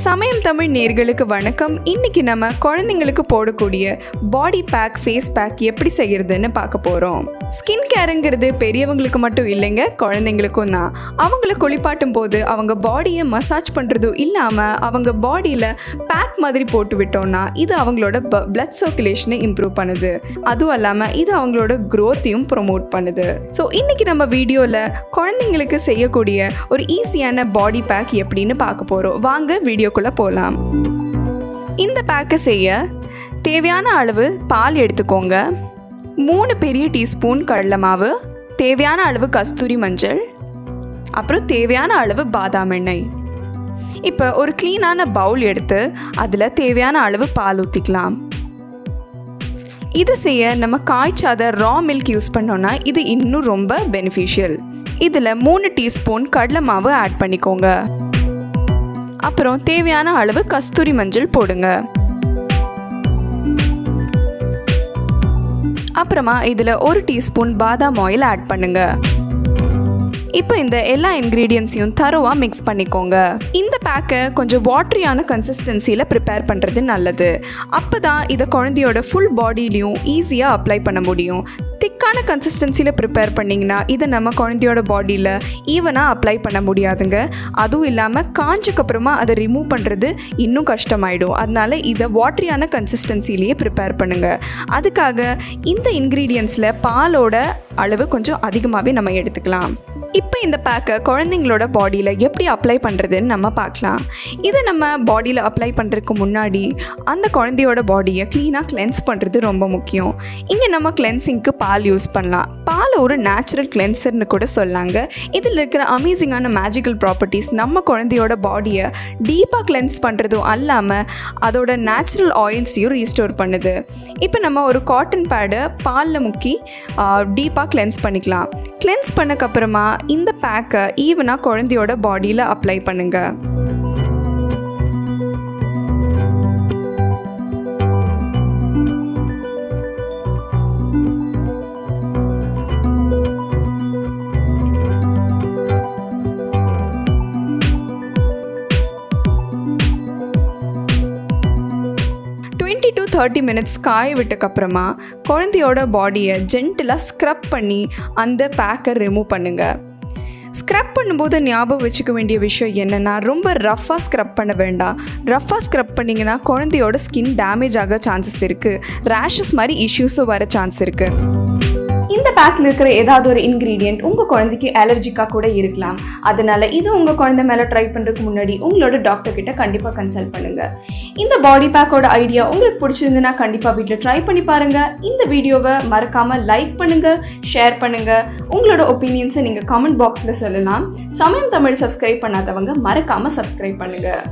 சமயம் தமிழ் நேயர்களுக்கு வணக்கம். இன்னைக்கு நம்ம குழந்தைங்களுக்கு போடக்கூடிய பாடி பேக், ஃபேஸ் பேக் எப்படி செய்யறதுன்னு பார்க்க போகிறோம். ஸ்கின் கேருங்கிறது பெரியவங்களுக்கு மட்டும் இல்லைங்க, குழந்தைங்களுக்கும் தான். அவங்கள குளிப்பாட்டும் போது அவங்க பாடியை மசாஜ் பண்ணுறதும் இல்லாமல் அவங்க பாடியில் பேக் மாதிரி போட்டு விட்டோம்னா இது அவங்களோட பிளட் சர்க்குலேஷனை இம்ப்ரூவ் பண்ணுது. அதுவும் இல்லாமல் இது அவங்களோட க்ரோத்தையும் ப்ரொமோட் பண்ணுது. ஸோ இன்னைக்கு நம்ம வீடியோவில் குழந்தைங்களுக்கு செய்யக்கூடிய ஒரு ஈஸியான பாடி பேக் எப்படின்னு பார்க்க போகிறோம். வாங்க வீடியோக்குள்ளே போகலாம். இந்த பேக்கை செய்ய தேவையான அளவு பால் எடுத்துக்கோங்க, 3 பெரிய டீஸ்பூன் கடலை மாவு, தேவையான அளவு கஸ்தூரி மஞ்சள், அப்புறம் தேவையான அளவு பாதாம் எண்ணெய். இப்போ ஒரு க்ளீனான பவுல் எடுத்து அதில் தேவையான அளவு பால் ஊற்றிக்கலாம். இதை செய்ய நம்ம காய்ச்சாத ரா மில்க் யூஸ் பண்ணோன்னா இது இன்னும் ரொம்ப பெனிஃபிஷியல். இதில் 3 டீஸ்பூன் கடலை மாவு ஆட் பண்ணிக்கோங்க. அப்புறம் தேவையான அளவு கஸ்தூரி மஞ்சள் போடுங்க. அப்புறமா இதில் 1 டீஸ்பூன் பாதாம் ஆயில் ஆட் பண்ணுங்க. இப்போ இந்த எல்லா இன்க்ரீடியன்ஸையும் தரோவாக மிக்ஸ் பண்ணிக்கோங்க. இந்த பேக்கை கொஞ்சம் வாட்டரியான கன்சிஸ்டன்சியில் ப்ரிப்பேர் பண்ணுறது நல்லது. அப்போ தான் இதை குழந்தையோட ஃபுல் பாடியிலையும் ஈஸியாக அப்ளை பண்ண முடியும். திக்கான கன்சிஸ்டன்சியில் ப்ரிப்பேர் பண்ணிங்கன்னா இதை நம்ம குழந்தையோட பாடியில் ஈவனாக அப்ளை பண்ண முடியாதுங்க. அதுவும் இல்லாமல் காஞ்சக்கப்புறமா அதை ரிமூவ் பண்ணுறது இன்னும் கஷ்டமாயிடும். அதனால் இதை வாட்டரியான கன்சிஸ்டன்சிலேயே ப்ரிப்பேர் பண்ணுங்கள். அதுக்காக இந்த இன்க்ரீடியன்ஸில் பாலோட அளவு கொஞ்சம் அதிகமாகவே நம்ம எடுத்துக்கலாம். இப்போ இந்த பேக்கை குழந்தைங்களோட பாடியில் எப்படி அப்ளை பண்ணுறதுன்னு நம்ம பார்க்கலாம். இதை நம்ம பாடியில் அப்ளை பண்ணுறதுக்கு முன்னாடி அந்த குழந்தையோட பாடியை க்ளீனாக கிளென்ஸ் பண்ணுறது ரொம்ப முக்கியம். இங்கே நம்ம கிளென்சிங்க்கு பால் யூஸ் பண்ணலாம். பால் ஒரு நேச்சுரல் கிளென்சர்னு கூட சொல்லாங்க. இதில் இருக்கிற அமேசிங்கான மேஜிக்கல் ப்ராப்பர்ட்டிஸ் நம்ம குழந்தையோட பாடியை டீப்பாக கிளென்ஸ் பண்ணுறதும் அல்லாமல் அதோட நேச்சுரல் ஆயில்ஸையும் ரீஸ்டோர் பண்ணுது. இப்போ நம்ம ஒரு காட்டன் பேடை பாலில் முக்கி டீப்பாக கிளென்ஸ் பண்ணிக்கலாம். கிளென்ஸ் பண்ணக்கப்புறமா இந்த பேக்கை ஈவனாக குழந்தையோட பாடியில் அப்ளை பண்ணுங்க. to 30 minutes காய விட்டக்கப்புறமா குழந்தையோட பாடியை ஜென்டிலாக ஸ்க்ரப் பண்ணி அந்த பேக்கை ரிமூவ் பண்ணுங்கள். ஸ்க்ரப் பண்ணும்போது ஞாபகம் வச்சுக்க வேண்டிய விஷயம் என்னென்னா, ரொம்ப ரஃப்பாக ஸ்க்ரப் பண்ண வேண்டாம். ரஃப்பாக ஸ்க்ரப் பண்ணிங்கன்னா குழந்தையோட ஸ்கின் டேமேஜ் ஆக சான்சஸ் இருக்குது. ரேஷஸ் மாதிரி இஷ்யூஸும் வர சான்ஸ் இருக்குது. இந்த பேக்கில் இருக்கிற ஏதாவது ஒரு இன்க்ரீடியன்ட் உங்கள் குழந்தைக்கு அலர்ஜிக்காக கூட இருக்கலாம். அதனால் இது உங்கள் குழந்தை மேலே ட்ரை பண்ணுறதுக்கு முன்னாடி உங்களோட டாக்டர்கிட்ட கண்டிப்பாக கன்சல்ட் பண்ணுங்கள். இந்த பாடி பேக்கோட ஐடியா உங்களுக்கு பிடிச்சிருந்துன்னா கண்டிப்பாக வீட்டில் ட்ரை பண்ணி பாருங்கள். இந்த வீடியோவை மறக்காமல் லைக் பண்ணுங்கள், ஷேர் பண்ணுங்கள். உங்களோட ஒப்பீனியன்ஸை நீங்கள் கமெண்ட் பாக்ஸில் சொல்லலாம். சமயம் தமிழ் சப்ஸ்கிரைப் பண்ணாதவங்க மறக்காமல் சப்ஸ்கிரைப் பண்ணுங்கள்.